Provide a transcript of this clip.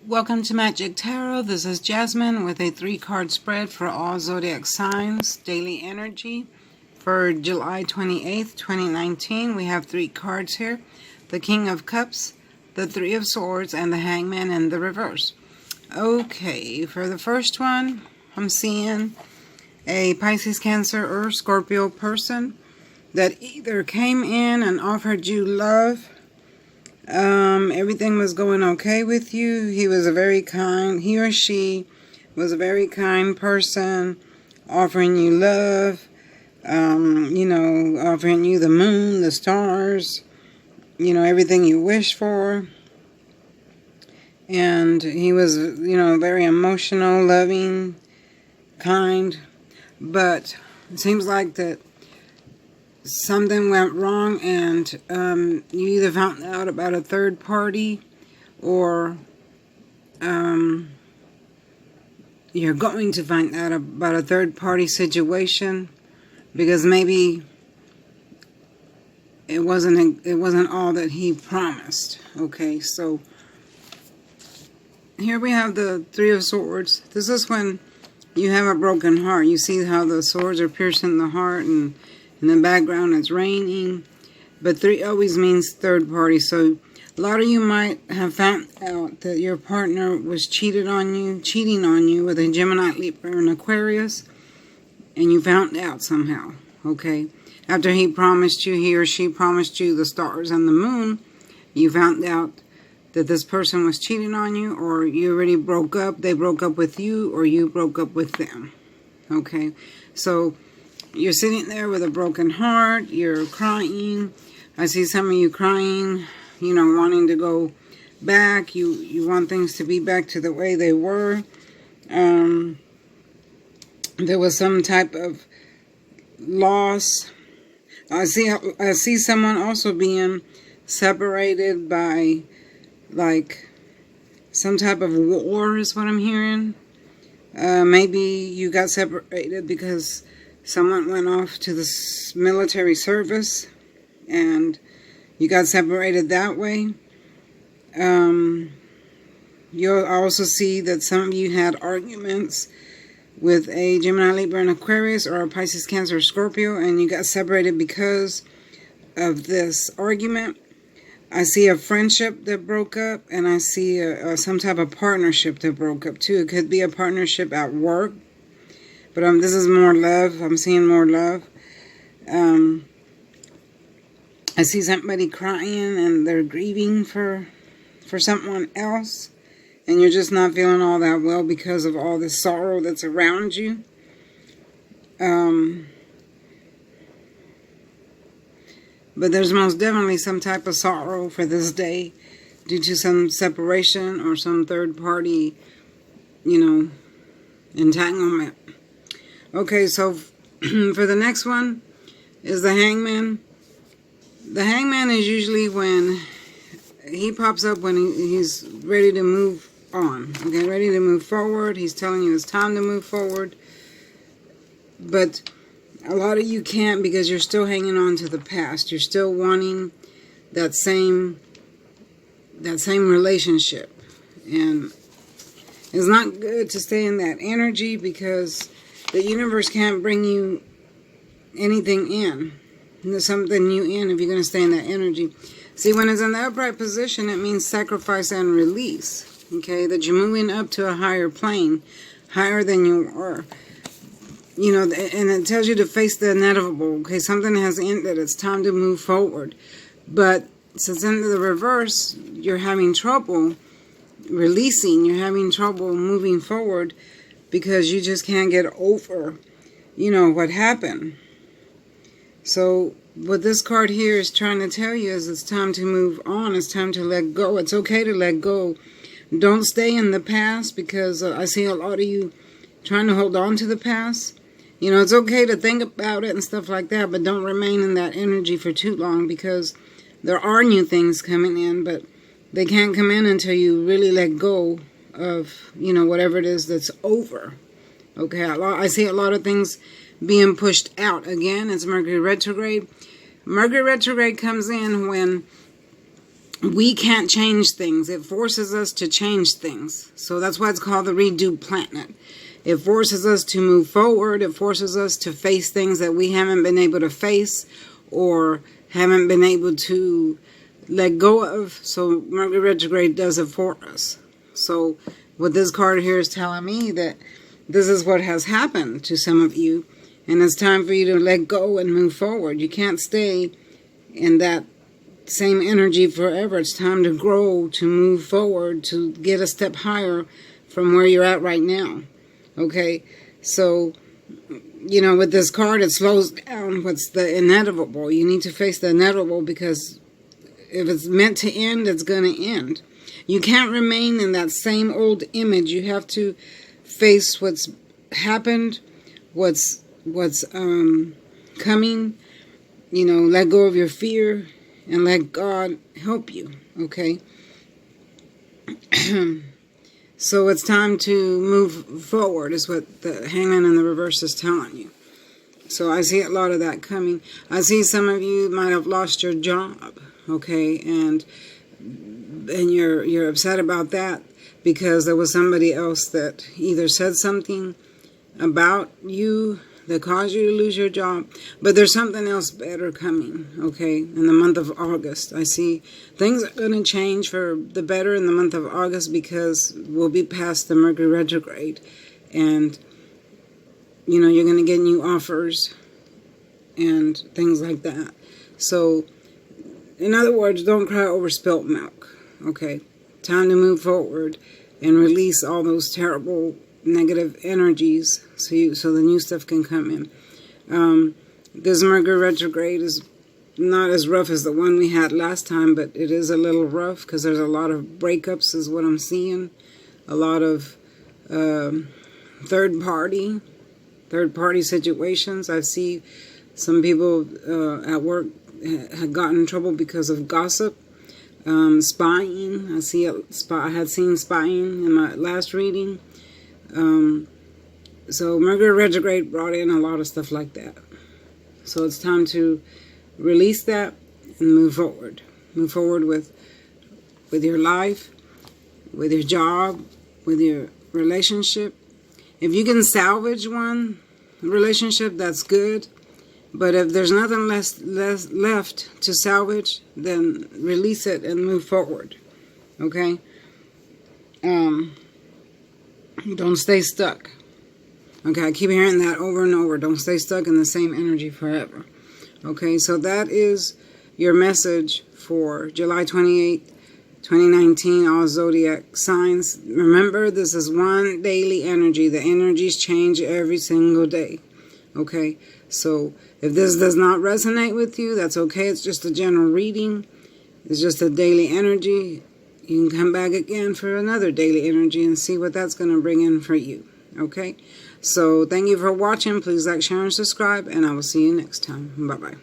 Welcome to Magic Tarot. This is Jasmine with a 3-card spread for all zodiac signs, daily energy for July 28th, 2019. We have 3 cards here. The King of Cups, the 3 of Swords, and the Hangman in the reverse. Okay, for the first one, I'm seeing a Pisces, Cancer, or Scorpio person that either came in and offered you love. Everything was going okay with you. He or she was a very kind person, offering you love, offering you the moon, the stars, everything you wish for. And he was, very emotional, loving, kind. But it seems like that something went wrong, and you either found out about a third party, or you're going to find out about a third party situation, because maybe it wasn't all that he promised. Okay, so here we have the 3 of Swords. This is when you have a broken heart. You see how the swords are piercing the heart, and in the background it's raining. But 3 always means third party. So a lot of you might have found out that your partner was cheating on you with a Gemini, Libra, and Aquarius. And you found out somehow, okay? After he or she promised you the stars and the moon, you found out that this person was cheating on you, or you already broke up. They broke up with you, or you broke up with them, okay? So you're sitting there with a broken heart. You're crying. I see some of you crying, wanting to go back. You want things to be back to the way they were. There was some type of loss. I see someone also being separated by, like, some type of war is what I'm hearing. Maybe you got separated because someone went off to the military service, and you got separated that way. You'll also see that some of you had arguments with a Gemini, Libra, and Aquarius, or a Pisces, Cancer, or Scorpio, and you got separated because of this argument. I see a friendship that broke up, and I see some type of partnership that broke up too. It could be a partnership at work. But this is more love. I'm seeing more love. I see somebody crying, and they're grieving for someone else. And you're just not feeling all that well because of all the sorrow that's around you. But there's most definitely some type of sorrow for this day due to some separation or some third party, entanglement. Okay, so for the next one is the Hangman. The Hangman is usually when he pops up when he's ready to move on. Okay, ready to move forward. He's telling you it's time to move forward. But a lot of you can't, because you're still hanging on to the past. You're still wanting that same relationship. And it's not good to stay in that energy, because the universe can't bring you anything in. There's something new in if you're going to stay in that energy. See, when it's in the upright position, it means sacrifice and release. Okay, that you're moving up to a higher plane, higher than you were. And it tells you to face the inevitable. Okay, something has ended. It's time to move forward. But since in the reverse, you're having trouble releasing. You're having trouble moving forward, because you just can't get over, what happened. So what this card here is trying to tell you is it's time to move on. It's time to let go. It's okay to let go. Don't stay in the past, because I see a lot of you trying to hold on to the past. It's okay to think about it and stuff like that, but don't remain in that energy for too long, because there are new things coming in, but they can't come in until you really let go of, whatever it is that's over. Okay, I see a lot of things being pushed out. Again, it's Mercury retrograde. Mercury retrograde comes in when we can't change things. It forces us to change things. So that's why it's called the redo planet. It forces us to move forward. It forces us to face things that we haven't been able to face or haven't been able to let go of. So Mercury retrograde does it for us. So what this card here is telling me that this is what has happened to some of you. And it's time for you to let go and move forward. You can't stay in that same energy forever. It's time to grow, to move forward, to get a step higher from where you're at right now. Okay, so, you know, with this card, it slows down what's the inevitable. You need to face the inevitable, because if it's meant to end, it's going to end. You can't remain in that same old image. You have to face what's happened, what's coming. You know, let go of your fear and let God help you, okay? So it's time to move forward is what the Hangman in the reverse is telling you. So I see a lot of that coming. I see some of you might have lost your job, okay? And you're upset about that because there was somebody else that either said something about you that caused you to lose your job. But there's something else better coming, okay, in the month of August. I see things are going to change for the better in the month of August, because we'll be past the Mercury retrograde. And, you know, you're going to get new offers and things like that. So, in other words, don't cry over spilt milk, okay? Time to move forward and release all those terrible negative energies so the new stuff can come in. This Mercury retrograde is not as rough as the one we had last time, but it is a little rough because there's a lot of breakups is what I'm seeing. A lot of third party situations. I see some people at work had gotten in trouble because of gossip. Spying. I had seen spying in my last reading. So Mercury retrograde brought in a lot of stuff like that. So it's time to release that and move forward. Move forward with your life, with your job, with your relationship. If you can salvage one relationship, that's good. But if there's nothing left to salvage, then release it and move forward. Okay? Don't stay stuck. Okay, I keep hearing that over and over. Don't stay stuck in the same energy forever. Okay, so that is your message for July 28th, 2019, all zodiac signs. Remember, this is one daily energy. The energies change every single day. Okay, so if this does not resonate with you, that's okay. It's just a general reading. It's just a daily energy. You can come back again for another daily energy and see what that's going to bring in for you. Okay? So thank you for watching. Please like, share, and subscribe. And I will see you next time. Bye-bye.